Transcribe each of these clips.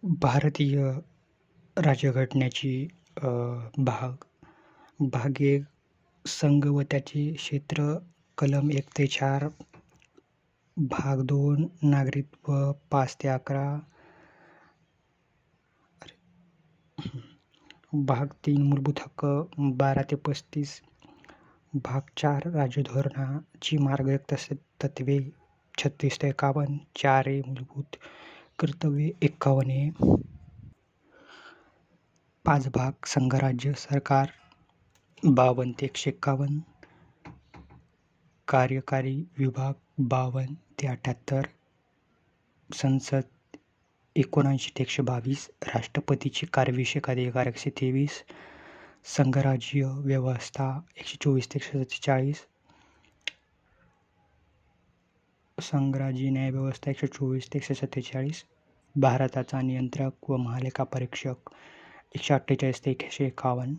भारतीय राज्यघटनेची अ, भाग भाग 1 संघ व त्याचे क्षेत्र कलम 1 ते 4 भाग 2 नागरिकत्व 5 ते 11 भाग 3 मूलभूत हक्क 12 ते 35 भाग 4 राज्यधोरणाची मार्गदर्शक तत्त्वे 36 ते 51 4 मूलभूत कर्तव्ये 51 5 भाग संघराज्य सरकार 52 ते 151 कार्यकारी विभाग 52 ते 78 संसद 79 ते 122 राष्ट्रपतीचे कार्यविषयक अधिकार 123 संघराज्य व्यवस्था 124 ते 147 संघराज्य न्यायव्यवस्था 124 ते 147 भारताचा नियंत्रक व महालेखा परीक्षक 148 ते 151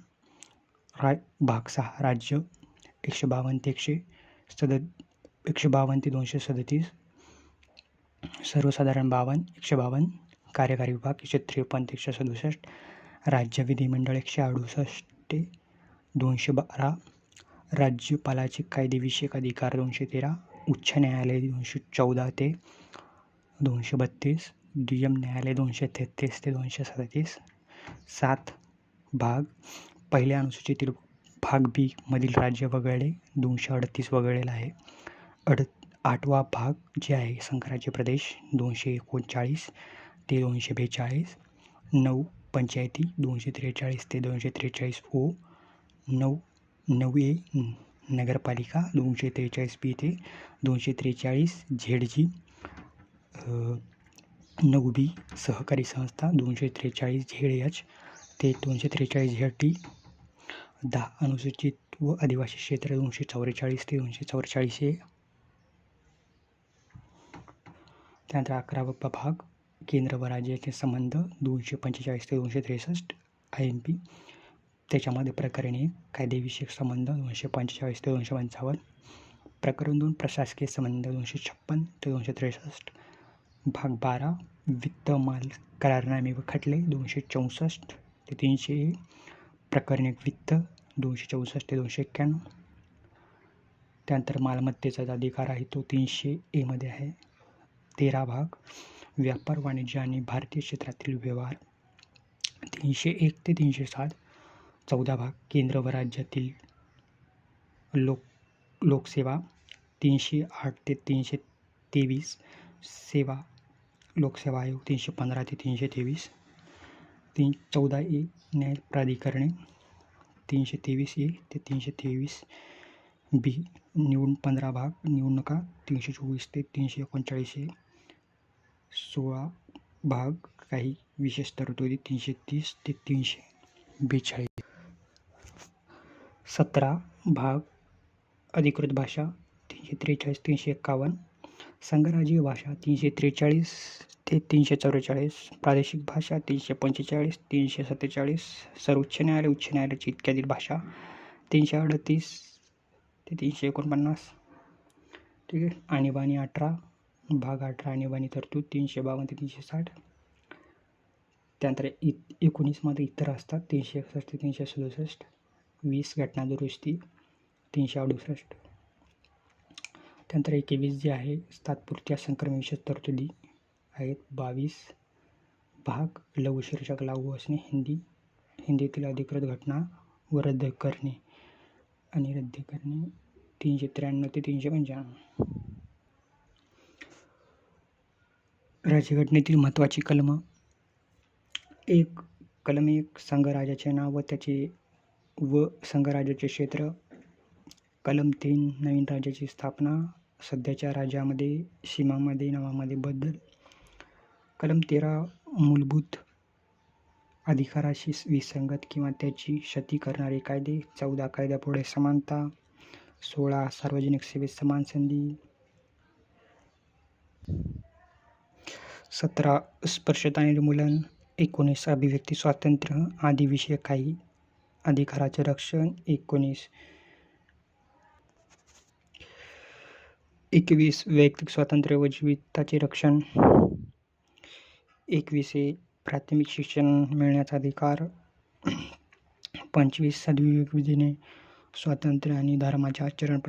भाग 6 राज्य 152 ते 237 सर्वसाधारण 152 कार्यकारी विभाग 153 ते 167 राज्य विधिमंडळ 168 ते 212 राज्यपालाचे कायदेविषयक अधिकार 213 उच्च न्यायालय 214 ते 232 दुय्यम न्यायालय 233 ते 237 7 भाग पहिल्या अनुसूचीतील भाग बी मधील राज्य वगळले 238 वगळलेला आहे. 8वा भाग जे आहे संघराज्य प्रदेश 239 ते 242 9 पंचायती 243 ते 243 ओ 9 नगरपालिका 243 बी ते 243 झेडजी 9 बी सहकारी संस्था 243 झेड एच ते 243 झेड टी 10 अनुसूचित व आदिवासी क्षेत्र 244 ते 244 ए त्यानंतर 11वा भाग केंद्र व राज्याचे संबंध 245 ते 263 IMP त्याच्यामध्ये प्रकरण 1 कायदेविषयक संबंध 245 ते 255 प्रकरण 2 प्रशासकीय संबंध 256 ते 263 भाग 12 वित्त माल करारनामे व खटले 264 ते 300 प्रकरण 1 वित्त 264 ते 291 त्यानंतर मालमत्तेचा अधिकार आहे तो 300 ए मध्ये आहे. 13 भाग व्यापार वाणिज्य आणि भारतीय क्षेत्रातील व्यवहार 301 ते 307 14 भाग केंद्र व राज्यातील लोकसेवा 308 ते 323 सेवा लोकसेवा आयोग 315 ते 323 14 ए न्याय प्राधिकरणे 323 ए ते 323 बी 15 भाग निवडणुका 324 ते 339 ए 16 भाग काही विशेष तरतुदी 330 ते 342 17 भाग अधिकृत भाषा 343 351 संघराज्य भाषा 343 ते 344 प्रादेशिक भाषा 345 347 सर्वोच्च न्यायालय उच्च न्यायालयाची इत्यादी भाषा 338 ते 349 ठीक आहे. आणीबाणी 18 भाग 18 आणीबाणी तरतूद 352 ते 360 त्यानंतर 19 मध्ये इतर असतात 361 ते 367 20 घटना दुरुस्ती 368 त्यानंतर 21 जे आहे तात्पुरत्या संक्रमण तरतुदी आहेत 22 भाग लघु शीर्षक लागू असणे हिंदीतील अधिकृत घटना व रद्द करणे 393 ते 395 राज्यघटनेतील महत्त्वाची कलम 1 कलम 1 संघराज्याचे नाव व त्याचे व संघराज्याचे क्षेत्र कलम 3 नवीन राज्याची स्थापना सध्याच्या राज्यामध्ये सीमामध्ये नावामध्ये बदल कलम 13 मूलभूत अधिकाराशी विसंगत किंवा त्याची क्षती करणारे कायदे 14 कायद्यापुढे समानता 16 सार्वजनिक सेवेत समान संधी 17 स्पर्शता निर्मूलन 19 अभिव्यक्ती स्वातंत्र्य आदी विषय काही अधिकाराचे रक्षण 21 वैयक्तिक स्वातंत्र्य व जीविताचे रक्षण 21 प्राथमिक शिक्षण मिळण्याचा अधिकार. 25 सद्विवेकविधीने स्वातंत्र्य आणि धर्माचे आचरण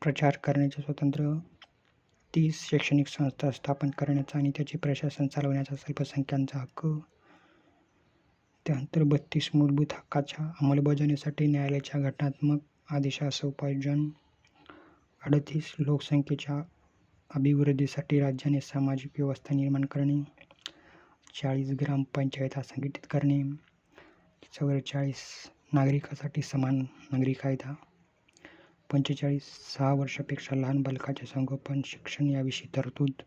प्रचार करण्याचे स्वातंत्र्य. 30 शैक्षणिक संस्था स्थापन करण्याचा आणि त्याचे प्रशासन चालवण्याचा अल्पसंख्याकांचा हक्क. त्यानंतर 32 मूलभूत हक्काच्या अंमलबजावणीसाठी न्यायालयाच्या घटनात्मक आदेशासह उपाययोजना. 38 लोकसंख्येच्या अभिवृद्धीसाठी राज्याने सामाजिक व्यवस्था निर्माण करणे. 40 ग्रामपंचायत संघटित करणे. 44 नागरिकांसाठी समान नागरी कायदा. 45 6 वर्षापेक्षा लहान बालकाचे संगोपन शिक्षण याविषयी तरतूद.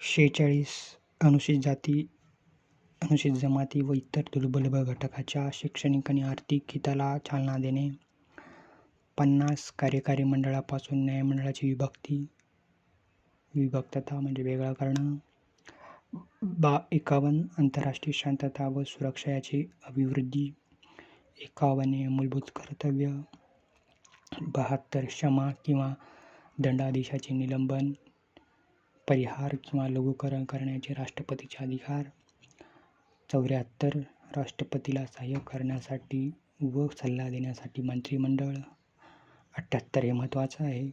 46 अनुसूचित जाती, अनुसूचित जमाती व इतर दुर्बल घटकाच्या शैक्षणिक आणि आर्थिक हिताला चालना देणे. 50 कार्यकारी मंडळापासून न्यायमंडळाची विभक्तता म्हणजे वेगळं करणं. 51 आंतरराष्ट्रीय शांतता व सुरक्षा याची अभिवृद्धी. 51 मूलभूत कर्तव्य. 72 क्षमा किंवा दंडादेशाचे निलंबन, परिहार किंवा लघुकरण करण्याचे राष्ट्रपतीचे अधिकार. 74 राष्ट्रपतीला सहाय्य करण्यासाठी व सल्ला देण्यासाठी मंत्रिमंडळ. 78 हे महत्त्वाचं आहे,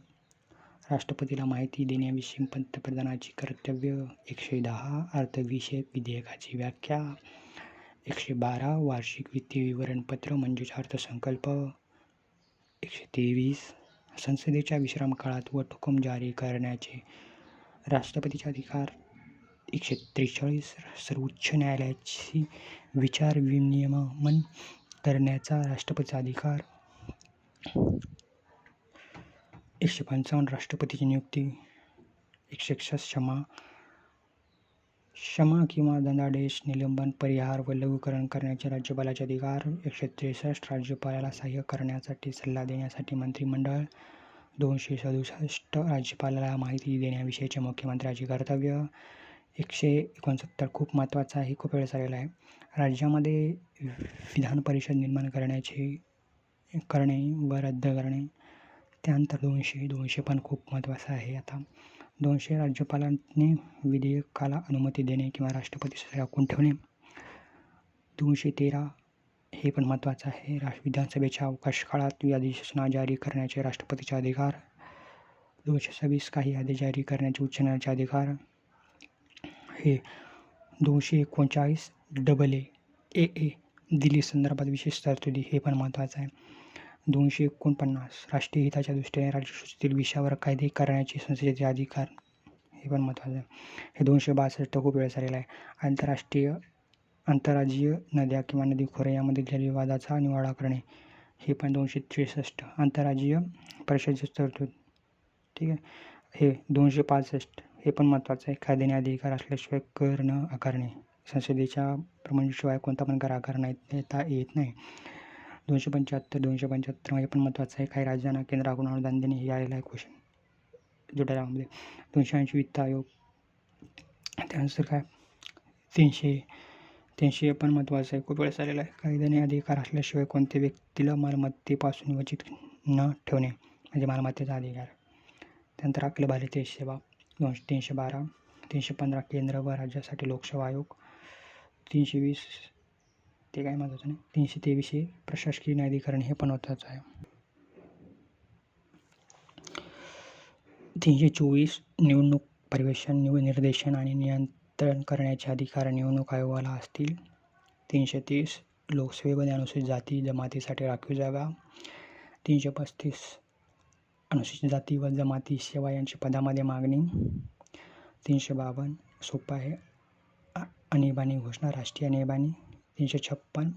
राष्ट्रपतीला माहिती देण्याविषयी पंतप्रधानाची कर्तव्य. 110 अर्थविषयक विधेयकाची व्याख्या. 112 वार्षिक वित्तीय विवरणपत्र म्हणजेच अर्थसंकल्प. 123 संसदेच्या विश्रामकाळात वटहुकूम जारी करण्याचे राष्ट्रपतीचे अधिकार. 143 सर्वोच्च न्यायालयाशी विचारविनिमय करण्याचा राष्ट्रपतीचा अधिकार. 155 राष्ट्रपतीची नियुक्ती. 166 क्षमा किंवा दंडादेश, निलंबन, परिहार व लघुकरण करण्याचे राज्यपालाचे अधिकार. 163 राज्यपालाला सहाय्य करण्यासाठी सल्ला देण्यासाठी मंत्रिमंडळ. 267 राज्यपालाला माहिती देण्याविषयीचे मुख्यमंत्र्याचे कर्तव्य. 169 खूप महत्त्वाचं आहे, खूप वेळ झालेला आहे, राज्यामध्ये विधान परिषद निर्माण करणे व रद्द करणे. त्यानंतर 200 पण खूप महत्त्वाचं आहे. आता 200 राज्यपालांनी विधेयकाला अनुमती देणे किंवा राष्ट्रपती राखून ठेवणे. 213 हे पण महत्त्वाचं आहे, विधानसभेच्या अवकाश काळात अधिसूचना जारी करण्याचे राष्ट्रपतीचे अधिकार. 226 काही आदेश जारी करण्याचे उच्च न्यायालयाचे अधिकार. हे 239 AA दिल्ली संदर्भात विशेष तरतुदी, हे पण महत्त्वाचं आहे. 249 राष्ट्रीय हिताच्या दृष्टीने राज्यसूचीतील विषयावर कायदे करण्याचे संसदेचे अधिकार, हे पण महत्त्वाचं आहे. हे 262 खूप वेळ झालेला आहे. आंतरराज्यीय नद्या किंवा नदी खोरे यामध्ये झालेल्या विवादाचा निवाडा करणे, हे पण 263 आंतरराज्यीय परिषदेची तरतूद. ठीक आहे. हे 265 हे पण महत्त्वाचं आहे, कायद्याने अधिकार असल्याशिवाय कर न आकारणे, संसदेच्या प्रमाणाशिवाय कोणता पण कर आकारता येत नाही. 275 हे पण महत्त्वाचं आहे, काही राज्यांना केंद्राकडून अनुदान देणे, हे आलेलं आहे क्वेश्चन जोड्यामध्ये. 280 वित्त आयोग. त्यानंतर काय 300 पण महत्त्वाचं आहे, खूप वेळेस आलेलं आहे, कायद्याने अधिकार असल्याशिवाय कोणत्या व्यक्तीला मालमत्तेपासून वंचित न ठेवणे म्हणजे मालमत्तेचा अधिकार. त्यानंतर अखिल भारतीय सेवा 312. 315 केंद्र व राज्यासाठी लोकसेवा आयोग. 320 ते काय महत्त्वाचं नाही. 323 हे प्रशासकीय न्यायाधिकरण, हे पण महत्त्वाचं आहे. 324 निवडणूक पर्यवेक्षण, निर्देशन आणि नियंत्रण करण्याचे अधिकार निवडणूक आयोगाला असतील. 330 लोकसेवेमध्ये अनुसूचित जाती जमातीसाठी राखीव जागा. 335 अनुसूचित जाती व जमाती सेवा यांची पदामध्ये मागणी. 352 सोपं आहे, आणीबाणी घोषणा, राष्ट्रीय आणीबाणी. 356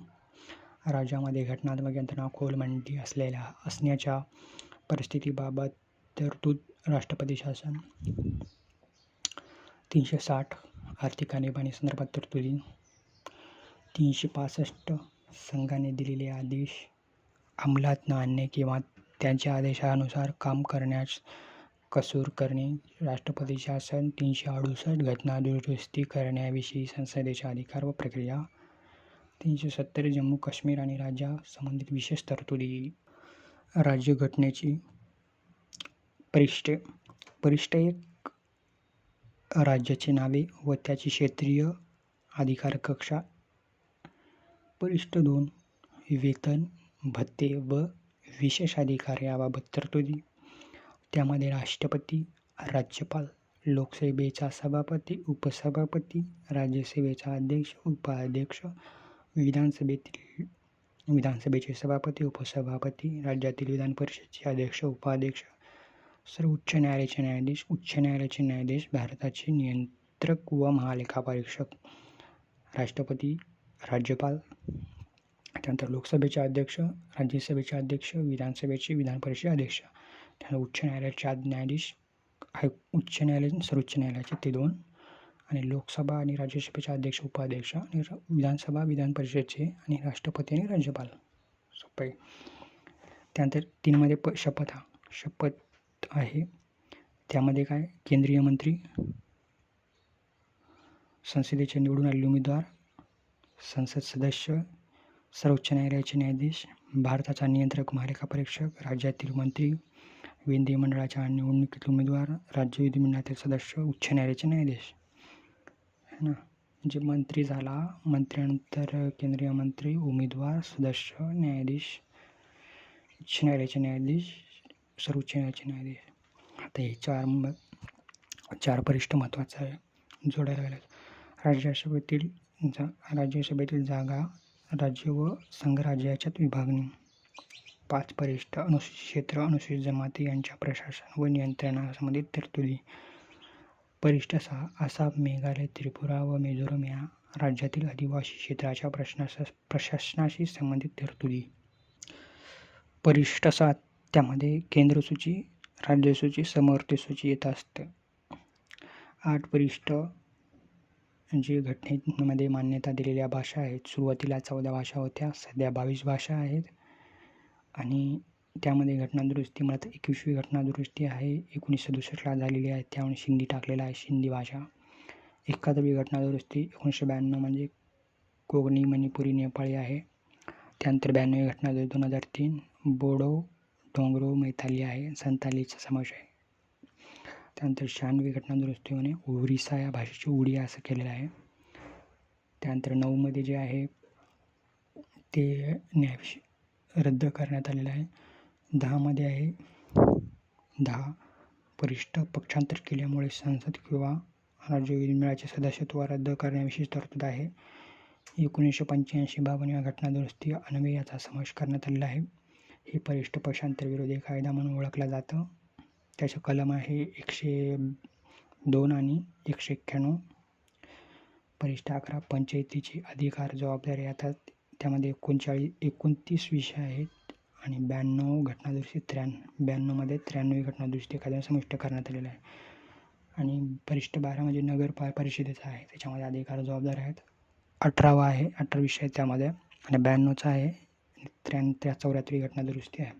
राज्यामध्ये घटनात्मक यंत्रणा कोलमंडी असण्याच्या परिस्थितीबाबत तरतूद, राष्ट्रपती शासन. 360 आर्थिक आणीबाणी संदर्भात तरतुदी. 365 संघाने दिलेले आदेश अंमलात न आणणे किंवा त्यांच्या आदेशानुसार काम करण्यास कसूर करणे, राष्ट्रपती शासन. 368 घटना दुरुस्ती करण्याविषयी संसदेचे अधिकार व प्रक्रिया. 370 जम्मू काश्मीर आणि राज्या संबंधित विशेष तरतुदी. राज्यघटनेची परिशिष्ट 1 राज्याची नावे व त्याची क्षेत्रीय अधिकार कक्षा. परिशिष्ट 2 वेतन, भत्ते व विशेष अधिकार याबाबत तरतुदी. त्यामध्ये राष्ट्रपती, राज्यपाल, लोकसभेचा सभापती, उपसभापती, राज्यसभेचा अध्यक्ष, उपाध्यक्ष, विधानसभेचे सभापती, उपसभापती, राज्यातील विधान परिषदेचे अध्यक्ष, उपाध्यक्ष, सर्वोच्च न्यायालयाचे न्यायाधीश, उच्च न्यायालयाचे न्यायाधीश, भारताचे नियंत्रक व महालेखापरीक्षक, राष्ट्रपती, राज्यपाल, त्यानंतर लोकसभेचे अध्यक्ष, राज्यसभेचे अध्यक्ष, विधानसभेचे विधान परिषद अध्यक्ष, त्यानंतर उच्च न्यायालयाचे न्यायाधीश, उच्च न्यायालय सर्वोच्च न्यायालयाचे ते 2, आणि लोकसभा आणि राज्यसभेचे अध्यक्ष, उपाध्यक्ष, आणि विधानसभा विधान परिषदेचे, आणि राष्ट्रपती आणि राज्यपाल. सोपे. त्यानंतर 3 मध्ये शपथ आहे. त्यामध्ये काय, केंद्रीय मंत्री, संसदेचे निवडून आलेले उमेदवार, संसद सदस्य, सर्वोच्च न्यायालयाचे न्यायाधीश, भारताचा नियंत्रक महालेखापरीक्षक, राज्यातील मंत्री, विधिमंडळाच्या निवडणुकीतील उमेदवार, राज्य विधिमंडळातील सदस्य, उच्च न्यायालयाचे न्यायाधीश. है ना, म्हणजे मंत्री झाला, मंत्र्यानंतर केंद्रीय मंत्री, उमेदवार, सदस्य, न्यायाधीश, उच्च न्यायालयाचे न्यायाधीश, सर्वोच्च न्यायालयाचे न्यायाधीश. आता हे चार परिशिष्ट महत्त्वाचं आहे, जोडायला लागेल. राज्यसभेतील जागा, राज्य व संघराज्य याच्यात विभागणी. 5 परिशिष्ट अनुसूचित क्षेत्र, अनुसूचित जमाती यांच्या प्रशासन व नियंत्रणासंबंधित तरतुदी. परिशिष्ट 6 आसाम, मेघालय, त्रिपुरा व मिझोरम या राज्यातील आदिवासी क्षेत्राच्या प्रशासनाशी संबंधित तरतुदी. परिशिष्ट 7 त्यामध्ये केंद्रसूची, राज्यसूची, समवर्ती सूची येत असते. 8 परिशिष्ट जे घटनेमध्ये मान्यता दिलेल्या भाषा आहेत. सुरुवातीला 14 भाषा होत्या, सध्या 22 भाषा आहेत. आणि त्यामध्ये घटनादुरुस्ती मला 21वी घटनादुरुस्ती आहे, 1967ला झालेली आहे, त्यामुळे सिंधी टाकलेला आहे, सिंधी भाषा. 71वी घटनादुरुस्ती 1992 म्हणजे कोकणी, मणिपुरी, नेपाळी आहे. त्यानंतर 92वी घटनादुरुस्ती 2003 बोडो, डोंगरो, मैथाली आहे, संतालीचा समावेश आहे. त्यानंतर 96वी घटनादुरुस्ती होणे ओरिसा या भाषेची उडिया असं केलेलं आहे. त्यानंतर 9 मध्ये जे आहे ते न्यायाविषय रद्द करण्यात आलेलं आहे. 10 मध्ये आहे 10 परिशिष्ट पक्षांतर केल्यामुळे संसद किंवा राज्य विधिमंडळाचे सदस्यत्व रद्द करण्याविषयी तरतूद आहे. 1985-52 घटनादुरुस्ती अन्वये याचा समावेश करण्यात आलेला आहे. हे परिशिष्ट पक्षांतर विरोधी कायदा म्हणून ओळखला जातं. त्याचे कलम आहे 102 आणि 191. परिशिष्ट 11 पंचायतीची अधिकार जबाबदारी येतात. त्यामध्ये 29 विषय आहेत आणि 92 घटनादुरुस्ती 92 मध्ये 93वी घटनादुरुस्ती कायदा समाविष्ट करण्यात आलेला आहे. आणि परिशिष्ट 12 म्हणजे नगर परिषदेचा आहे, त्याच्यामध्ये अधिकार जबाबदारी आहेत. 18वा आहे, 18 विषय त्यामध्ये, आणि 92चा आहे, 84वी घटनादुरुस्ती आहे.